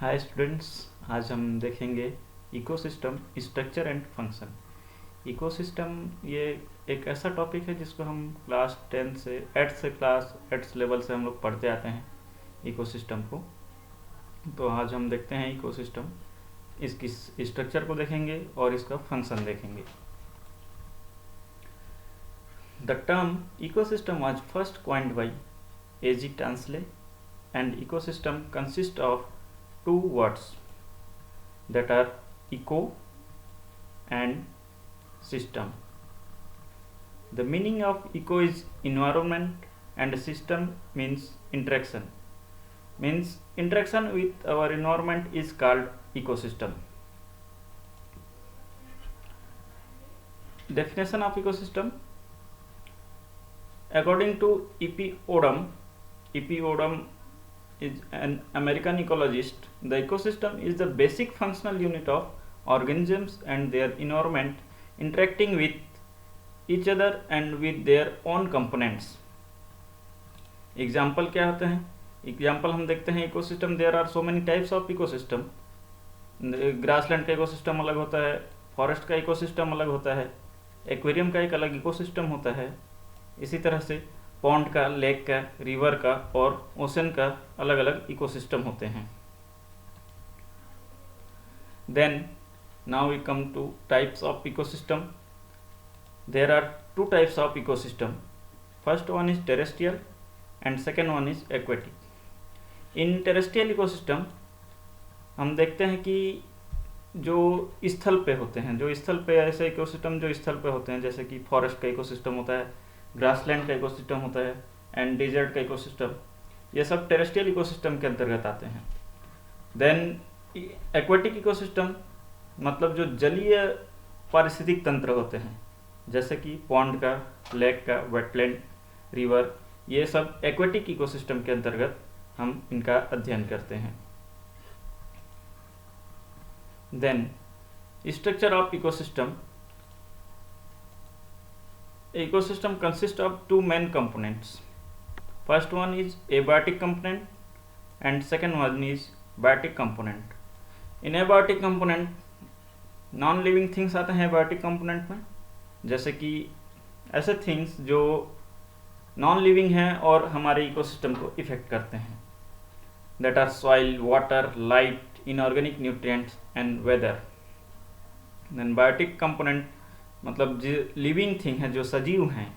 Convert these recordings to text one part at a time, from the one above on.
Hi students, आज हम देखेंगे ecosystem structure and function. Ecosystem ये एक ऐसा टॉपिक है जिसको हम क्लास 10 से 8th लेवल से हम लोग पढ़ते आते हैं इकोसिस्टम को। तो आज हम देखते हैं इकोसिस्टम, इसकी स्ट्रक्चर को देखेंगे और इसका फंक्शन देखेंगे। The term ecosystem was first coined by A.G. Tansley, and ecosystem consists of two words that are eco and system. The meaning of eco is environment and system means interaction. Means interaction with our environment is called ecosystem. Definition of ecosystem. According to E.P. Odum is an American ecologist. The ecosystem is the basic functional unit of organisms and their environment interacting with each other and with their own components. Example क्या होते हैं? Example हम देखते हैं ecosystem. There are so many types of ecosystem. Grassland का ecosystem अलग होता है, फॉरेस्ट का इकोसिस्टम अलग होता है, एक्वेरियम का एक अलग इकोसिस्टम होता है। इसी तरह से पॉन्ड का, लेक का, रिवर का और ओशन का अलग अलग इकोसिस्टम होते हैं। Then now we come to types of ecosystem. There are two types of ecosystem. First one is terrestrial and second one is aquatic. In terrestrial ecosystem हम देखते हैं कि जो स्थल पे होते हैं, जो स्थल पे ऐसे इकोसिस्टम जो स्थल पे होते हैं, जैसे कि फॉरेस्ट का इकोसिस्टम होता है, ग्रासलैंड का इकोसिस्टम होता है एंड डेजर्ट का इकोसिस्टम, ये सब टेरेस्ट्रियल इकोसिस्टम के अंतर्गत आते हैं। देन एक्वेटिक इकोसिस्टम मतलब जो जलीय पारिस्थितिक तंत्र होते हैं, जैसे कि पॉन्ड का, लेक का, वेटलैंड, रिवर, ये सब एक्वेटिक इकोसिस्टम के अंतर्गत हम इनका अध्ययन करते हैं। Then structure of ecosystem. Ecosystem consists of two main components. First one is abiotic component and second one is biotic component. In abiotic component non living things आते हैं abiotic component में, जैसे कि ऐसे थिंग्स जो नॉन लिविंग हैं और हमारे इकोसिस्टम को इफेक्ट करते हैं। That are soil, water, light, inorganic nutrients and weather. Then biotic component मतलब जो लिविंग थिंग है, जो सजीव हैं,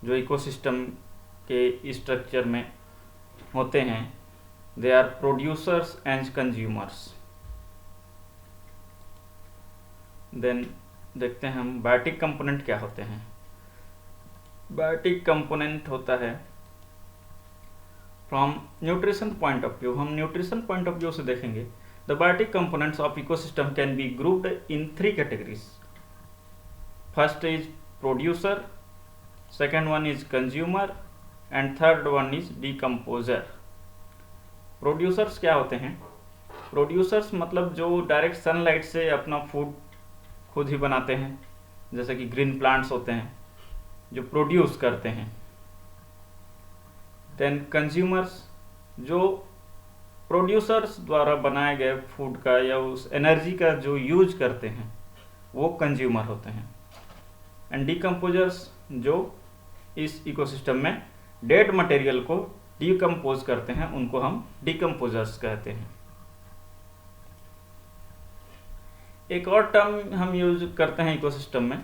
जो इकोसिस्टम के स्ट्रक्चर में होते हैं, they are producers and consumers. Then देखते हैं हम बायोटिक कंपोनेंट क्या होते हैं। बायोटिक कंपोनेंट होता है from nutrition point of view. हम न्यूट्रिशन पॉइंट ऑफ व्यू से देखेंगे। The biotic components of ecosystem can be grouped in 3 categories. First is producer, second one is consumer and third one is decomposer. Producers क्या होते हैं? Producers मतलब जो direct sunlight से अपना फूड खुद ही बनाते हैं, जैसे कि ग्रीन प्लांट्स होते हैं जो प्रोड्यूस करते हैं। देन कंज्यूमर्स जो प्रोड्यूसर्स द्वारा बनाए गए फूड का या उस एनर्जी का जो यूज करते हैं, वो कंज्यूमर होते हैं। एंड डिकम्पोजर्स जो इस इकोसिस्टम में डेड मटेरियल को डिकम्पोज करते हैं, उनको हम डिकम्पोजर्स कहते हैं। एक और टर्म हम यूज करते हैं इकोसिस्टम में,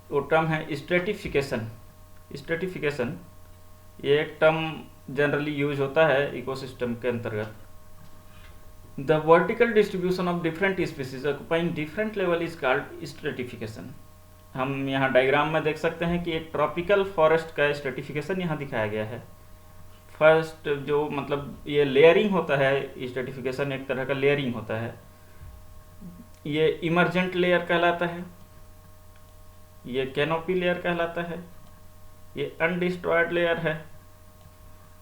वो टर्म है स्ट्रेटिफिकेशन। स्ट्रेटिफिकेशन ये एक टर्म जनरली यूज होता है इकोसिस्टम के अंतर्गत। The vertical distribution of different species occupying different level is called stratification. हम यहाँ डायग्राम में देख सकते हैं कि एक ट्रॉपिकल फॉरेस्ट का स्ट्रेटिफिकेशन यहाँ दिखाया गया है। फर्स्ट जो मतलब ये लेयरिंग होता है, स्ट्रेटिफिकेशन एक तरह का लेयरिंग होता है। ये इमर्जेंट लेयर कहलाता है, ये कैनोपी लेयर कहलाता है, ये अनडिस्ट्रॉयड लेयर है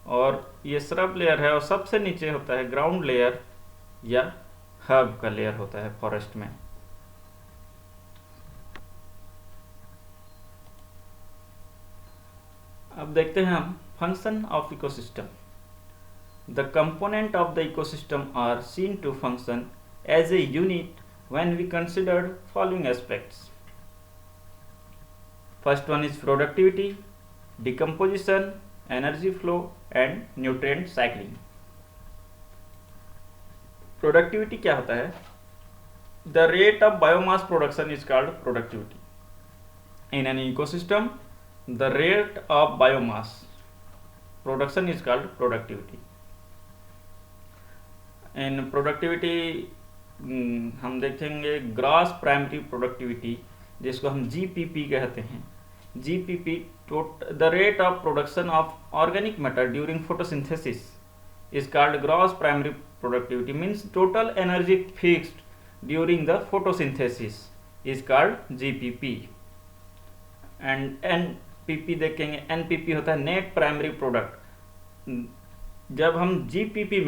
और ये श्रब लेयर है, और सबसे नीचे होता है ग्राउंड लेयर या हर्ब का लेयर होता है फॉरेस्ट में। अब देखते हैं हम function of ecosystem. The component of the ecosystem are seen to function as a unit when we consider following aspects. First one is productivity, decomposition, energy flow and nutrient cycling. Productivity क्या होता है? The rate of biomass production is called productivity. In an ecosystem, the rate of biomass production is called productivity. In productivity हम देखेंगे gross primary productivity, जिसको हम GPP कहते हैं. GPP, the rate of production of organic matter during photosynthesis is called gross primary productivity, means total energy fixed during the photosynthesis is called GPP. And NPP देखेंगे, NPP होता है net primary product. जब हम GPP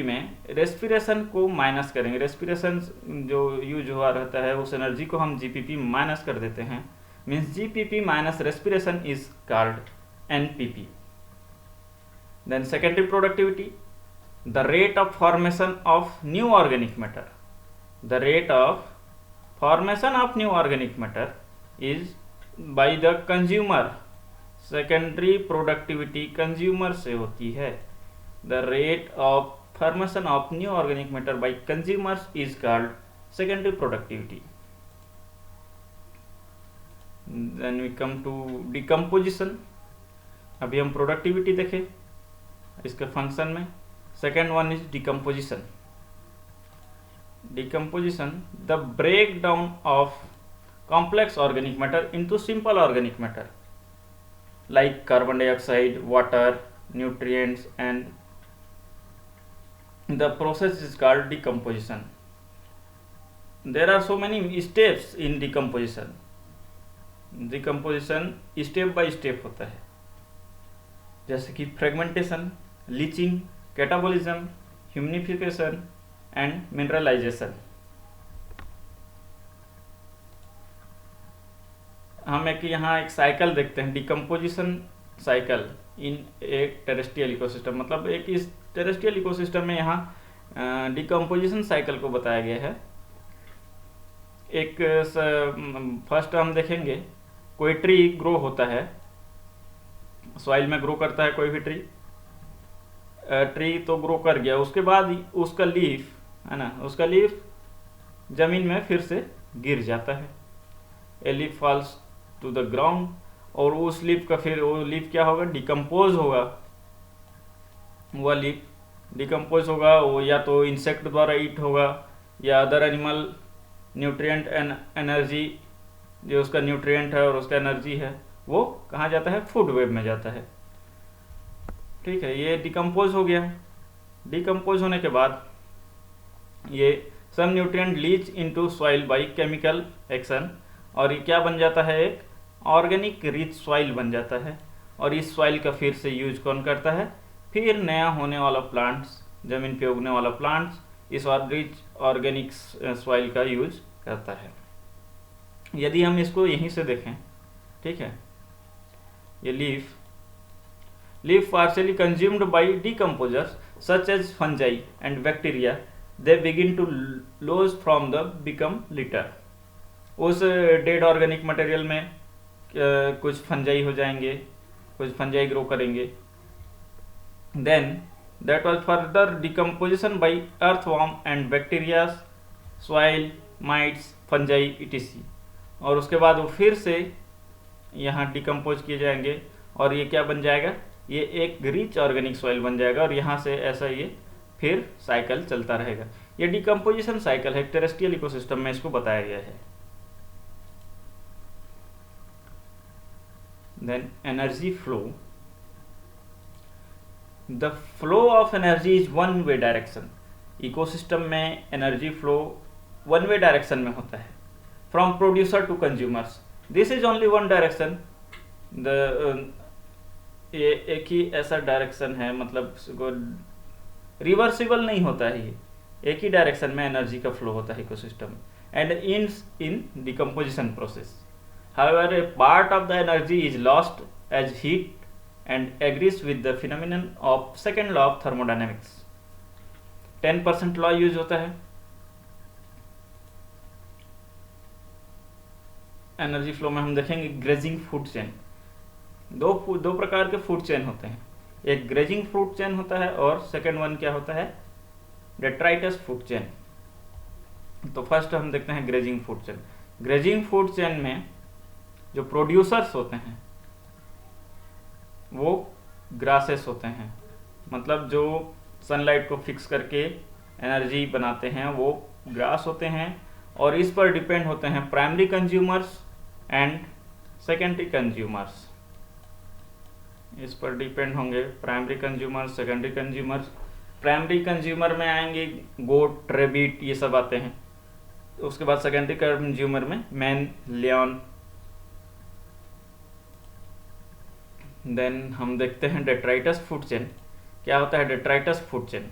में respiration को minus करेंगे, respiration जो use हुआ रहता है उस एनर्जी को हम GPP माइनस कर देते हैं, means GPP minus respiration is called NPP. Then secondary productivity, the rate of formation of new organic matter. The rate of formation of new organic matter is by the consumer. Secondary productivity consumer से होती है. The rate of formation of new organic matter by consumers is called secondary productivity. Then we come to decomposition. अभी हम productivity देखें इसके function में. Second one is decomposition. Decomposition, the breakdown of complex organic matter into simple organic matter like carbon dioxide, water, nutrients, and the process is called decomposition. There are so many steps in decomposition. Decomposition step by step होता है, जैसे कि fragmentation, leaching, catabolism, humidification and mineralization. हम यहाँ एक cycle देखते हैं, decomposition cycle in एक टेरेस्ट्रियल इकोसिस्टम. मतलब एक इस टेरेस्ट्रियल इकोसिस्टम में यहाँ डिकम्पोजिशन साइकिल को बताया गया है. एक फर्स्ट हम देखेंगे, कोई ट्री ग्रो होता है, सॉइल में ग्रो करता है कोई भी ट्री तो ग्रो कर गया, उसके बाद उसका लीफ है ना, उसका लीफ जमीन में फिर से गिर जाता है. A leaf falls to the ground, और उस लीफ का फिर वो लीफ क्या होगा, डिकम्पोज होगा. वह लीफ डिकम्पोज होगा, वो या तो इंसेक्ट द्वारा ईट होगा या other animal nutrient and energy, जो उसका न्यूट्रिएंट है और उसका एनर्जी है वो कहाँ जाता है, फूड वेब में जाता है. ठीक है, ये डिकम्पोज हो गया. डिकम्पोज होने के बाद ये some nutrient leach into soil by chemical action, और ये क्या बन जाता है, एक ऑर्गेनिक रिच सॉइल बन जाता है. और इस सॉइल का फिर से यूज कौन करता है, फिर नया होने वाला प्लांट्स, जमीन पे उगने वाला प्लांट्स इस रिच ऑर्गेनिक सॉइल का यूज करता है. यदि हम इसको यहीं से देखें, ठीक है, ये leaf partially consumed by decomposers such as fungi and bacteria, they begin to lose from the become litter. उस डेड ऑर्गेनिक मटेरियल में कुछ फंजाई हो जाएंगे, कुछ फंजाई ग्रो करेंगे. Then that was further decomposition by earthworm and bacteria, soil mites, fungi etc. और उसके बाद वो फिर से यहाँ डिकम्पोज किए जाएंगे और ये क्या बन जाएगा, ये एक रिच ऑर्गेनिक सॉइल बन जाएगा. और यहाँ से ऐसा ये फिर साइकिल चलता रहेगा. ये डिकम्पोजिशन साइकिल है, टेरेस्ट्रियल इकोसिस्टम में इसको बताया गया है. Then energy flow. The flow of energy is one way direction. Ecosystem में energy flow one way direction में होता है, from producer to consumers. This is only one direction. ये एक ही ऐसा डायरेक्शन है, मतलब रिवर्सिबल नहीं होता है. ये एक ही डायरेक्शन में एनर्जी का फ्लो होता है ecosystem, and in decomposition process. However, a part of the energy is lost as heat and agrees with the phenomenon of second law of thermodynamics. 10% law use होता है। एनर्जी फ्लो में हम देखेंगे grazing food chain. दो प्रकार के food chain होते हैं, एक ग्रेजिंग फूड चेन होता है और सेकेंड वन क्या होता है, डेट्राइटस फूड चेन। तो फर्स्ट हम देखते हैं grazing food chain. Grazing food chain में जो प्रोड्यूसर्स होते हैं वो ग्रासेस होते हैं, मतलब जो सनलाइट को फिक्स करके एनर्जी बनाते हैं वो ग्रास होते हैं, और इस पर डिपेंड होते हैं primary consumers and secondary consumers. इस पर डिपेंड होंगे primary consumers, secondary consumers. Primary consumer में आएंगे गोट, रेबिट, ये सब आते हैं। उसके बाद सेकेंडरी कंज्यूमर में मैन, लियन। देन हम देखते हैं डेट्राइटस फूड चेन। क्या होता है detritus food chain?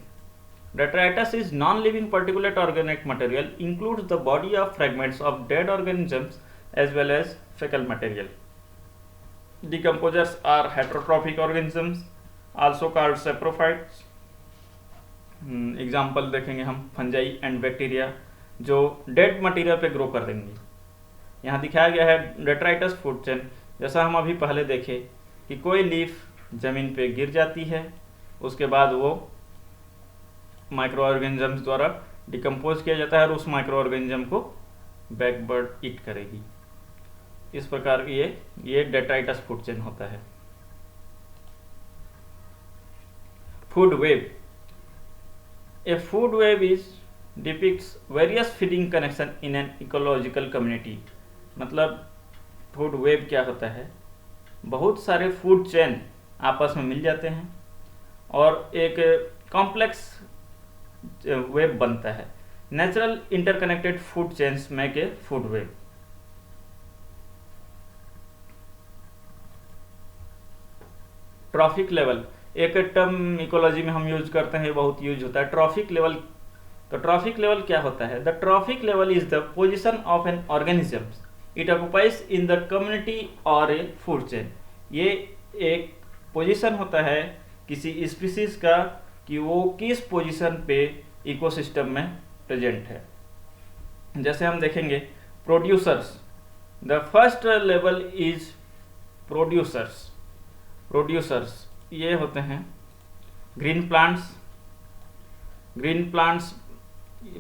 Detritus is non-living particulate organic material, includes the body of fragments of dead organisms as well as fecal material. Decomposers are heterotrophic organisms, also called saprophytes. Example देखेंगे हम fungi and bacteria जो dead material पे grow कर देंगे। यहाँ दिखाया गया है डेट्राइटस फूड चेन। जैसा हम अभी पहले देखे कि कोई लीफ जमीन पे गिर जाती है, उसके बाद वो माइक्रो ऑर्गेनिजम्स द्वारा डिकम्पोज किया जाता है और उस माइक्रो ऑर्गेनिज्म को बैकबर्ड ईट करेगी। इस प्रकार की ये डेट्राइटस फूड चेन होता है। Food web. A food web is depicts various feeding connection in an ecological community. मतलब फूड वेब क्या होता है, बहुत सारे फूड चेन आपस में मिल जाते हैं और एक कॉम्प्लेक्स वेब बनता है। Natural interconnected food chains make a food web. Trophic level एक टर्म इकोलॉजी में हम यूज करते हैं, बहुत यूज होता है ट्रॉफिक लेवल। तो ट्रॉफिक लेवल क्या होता है? The trophic level is the position of an organism it occupies in the community और ए फूड चेन। ये एक पोजीशन होता है किसी स्पीसीज का कि वो किस पोजीशन पे इकोसिस्टम में प्रेजेंट है। जैसे हम देखेंगे producers. The first level is producers. Producers ये होते हैं ग्रीन प्लांट्स। ग्रीन प्लांट्स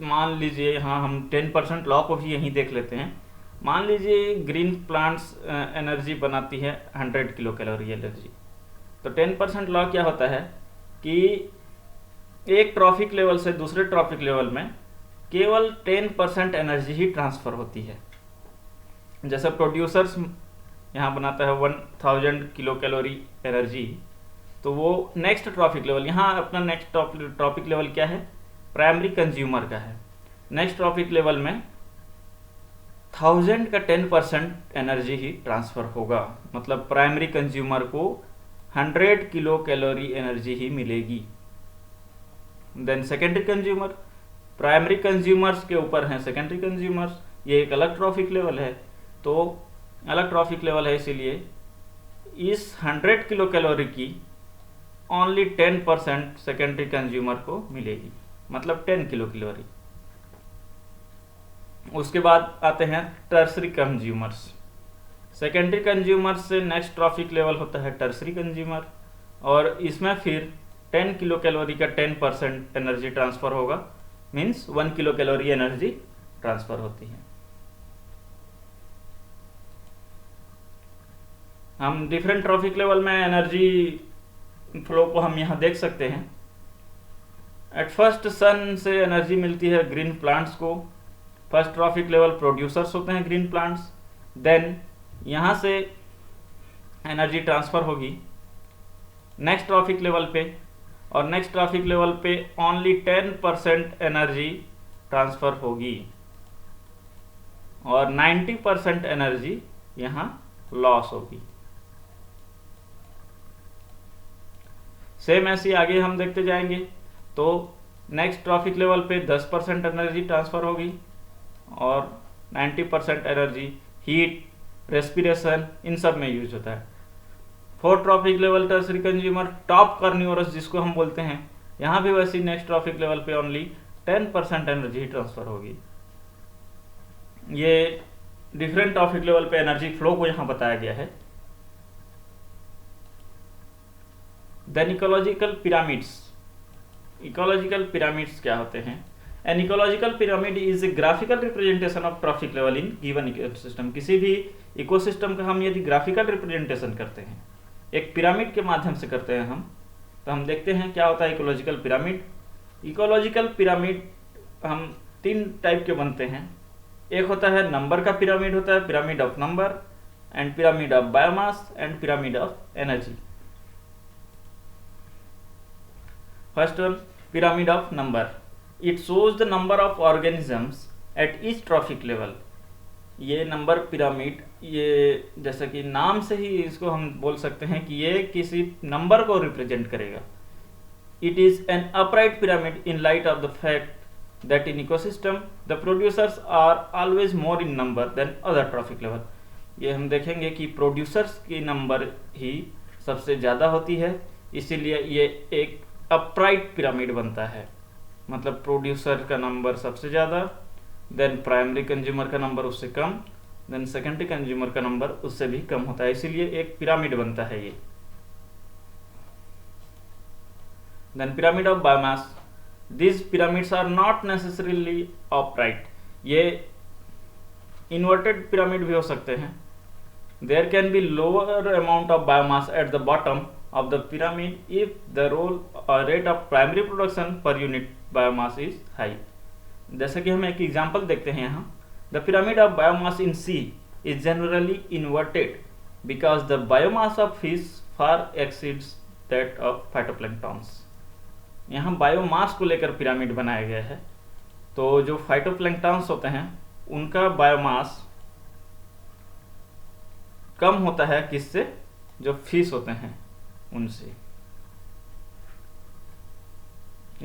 मान लीजिए, यहाँ हम 10% लॉ को भी यहीं देख लेते हैं। मान लीजिए ग्रीन प्लांट्स एनर्जी बनाती है 100 किलो कैलोरी एनर्जी। तो 10% लॉ क्या होता है कि एक ट्रॉफिक लेवल से दूसरे ट्रॉफिक लेवल में केवल 10% एनर्जी ही ट्रांसफर होती है। जैसे प्रोड्यूसर्स यहाँ बनाता है 1000 किलो कैलोरी एनर्जी, तो वो नेक्स्ट ट्रॉफिक लेवल, यहाँ अपना नेक्स्ट ट्रॉफिक लेवल क्या है, प्राइमरी कंज्यूमर का है। नेक्स्ट ट्रॉफिक लेवल में 1000 का 10% एनर्जी ही ट्रांसफर होगा, मतलब प्राइमरी कंज्यूमर को 100 किलो कैलोरी एनर्जी ही मिलेगी। Then secondary consumer, primary consumers के ऊपर हैं सेकेंडरी कंज्यूमर्स, ये एक अलग ट्रॉफिक लेवल है। तो अलग ट्रॉफिक लेवल है, इसीलिए इस 100 किलो कैलोरी की ओनली 10% सेकेंडरी कंज्यूमर को मिलेगी, मतलब 10 किलो कैलोरी। उसके बाद आते हैं टर्सरी कंज्यूमर्स। सेकेंडरी कंज्यूमर्स से नेक्स्ट ट्रॉफिक लेवल होता है टर्सरी कंज्यूमर, और इसमें फिर 10 किलो कैलोरी का 10% एनर्जी ट्रांसफर होगा, means 1 kilo calorie energy transfer होती है। हम डिफरेंट ट्रॉफिक लेवल में एनर्जी फ्लो को हम यहाँ देख सकते हैं। एट फर्स्ट सन से एनर्जी मिलती है ग्रीन प्लांट्स को। फर्स्ट ट्रॉफिक लेवल प्रोड्यूसर्स होते हैं ग्रीन प्लांट्स। देन यहाँ से एनर्जी ट्रांसफर होगी नेक्स्ट ट्रॉफिक लेवल पे, और नेक्स्ट ट्रॉफिक लेवल पे ओनली 10% एनर्जी ट्रांसफर होगी और 90% एनर्जी यहाँ लॉस होगी। सेम ऐसे आगे हम देखते जाएंगे। तो नेक्स्ट ट्रॉफिक लेवल पे 10% एनर्जी ट्रांसफर होगी और 90% एनर्जी हीट, रेस्पिरेशन, इन सब में यूज होता है। Fourth trophic level tertiary consumer top carnivorous जिसको हम बोलते हैं, यहाँ भी वैसे नेक्स्ट ट्रॉफिक लेवल पे ओनली 10% एनर्जी ट्रांसफर होगी। ये डिफरेंट ट्रॉफिक लेवल पे एनर्जी फ्लो को यहाँ बताया गया है। Then ecological pyramids. Ecological pyramids क्या होते हैं? An ecological pyramid is a graphical representation of trophic level in given ecosystem. किसी भी इकोसिस्टम का हम यदि ग्राफिकल रिप्रेजेंटेशन करते हैं, एक पिरामिड के माध्यम से करते हैं हम, तो हम देखते हैं क्या होता है इकोलॉजिकल पिरामिड। इकोलॉजिकल पिरामिड हम 3 टाइप के बनते हैं। एक होता है नंबर का पिरामिड, होता है pyramid of number, and pyramid of biomass, and pyramid of energy. First one, pyramid of number. It shows the number of organisms at each trophic level. ये नंबर पिरामिड, ये जैसा कि नाम से ही इसको हम बोल सकते हैं कि ये किसी नंबर को रिप्रेजेंट करेगा। It is an upright pyramid in light of the fact that in ecosystem the producers are always more in number than other trophic level. ये हम देखेंगे कि प्रोड्यूसर्स की नंबर ही सबसे ज़्यादा होती है, इसीलिए ये एक अपराइट पिरामिड बनता है। मतलब प्रोड्यूसर का नंबर सबसे ज़्यादा, देन प्राइमरी कंज्यूमर का नंबर उससे कम, देन सेकेंडरी कंज्यूमर का नंबर उससे भी कम होता है, इसीलिए एक पिरामिड बनता है ये। Then pyramid of biomass. This pyramids are not necessarily upright. ये इन्वर्टेड पिरामिड भी हो सकते हैं। There can be lower amount of biomass at the bottom of the pyramid if the rate of primary production per unit biomass is high. जैसा कि हम एक example देखते हैं यहाँ, the pyramid of biomass in sea is generally inverted because the biomass of fish far exceeds that of phytoplanktons. यहाँ biomass को लेकर पिरामिड बनाया गया है। तो जो फाइटोप्लैंक्टन्स होते हैं उनका बायोमास कम होता है किससे? जो फिश होते हैं उनसे।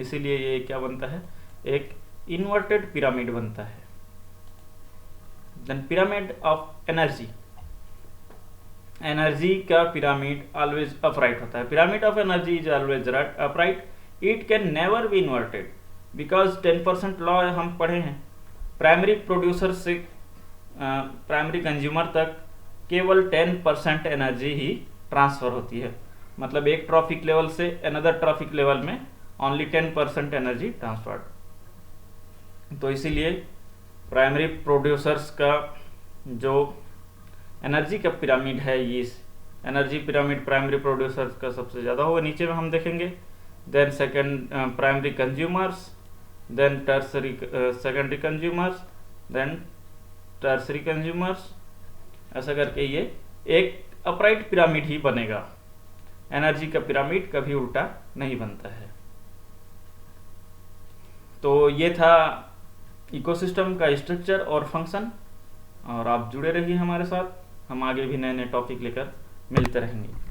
इसीलिए ये क्या बनता है? एक इन्वर्टेड पिरामिड बनता है। Then pyramid of energy. Energy का पिरामिड ऑलवेज अपराइट होता है। Pyramid of energy is always upright. It can never be inverted because 10% law हम पढ़े हैं। प्राइमरी प्रोड्यूसर से प्राइमरी कंज्यूमर तक केवल 10% एनर्जी ही ट्रांसफर होती है। मतलब एक ट्रॉफिक लेवल से अनदर ट्रॉफिक लेवल में ओनली 10% एनर्जी ट्रांसफर्ड। तो इसीलिए प्राइमरी प्रोड्यूसर्स का जो एनर्जी का पिरामिड है, ये एनर्जी पिरामिड प्राइमरी प्रोड्यूसर्स का सबसे ज़्यादा होगा। नीचे में हम देखेंगे then second primary consumers, then tertiary secondary consumers, then tertiary consumers, ऐसा करके ये एक अपराइट पिरामिड ही बनेगा। एनर्जी का पिरामिड कभी उल्टा नहीं बनता है। तो ये था इकोसिस्टम का स्ट्रक्चर और फंक्शन, और आप जुड़े रहिए हमारे साथ। हम आगे भी नए नए टॉपिक लेकर मिलते रहेंगे।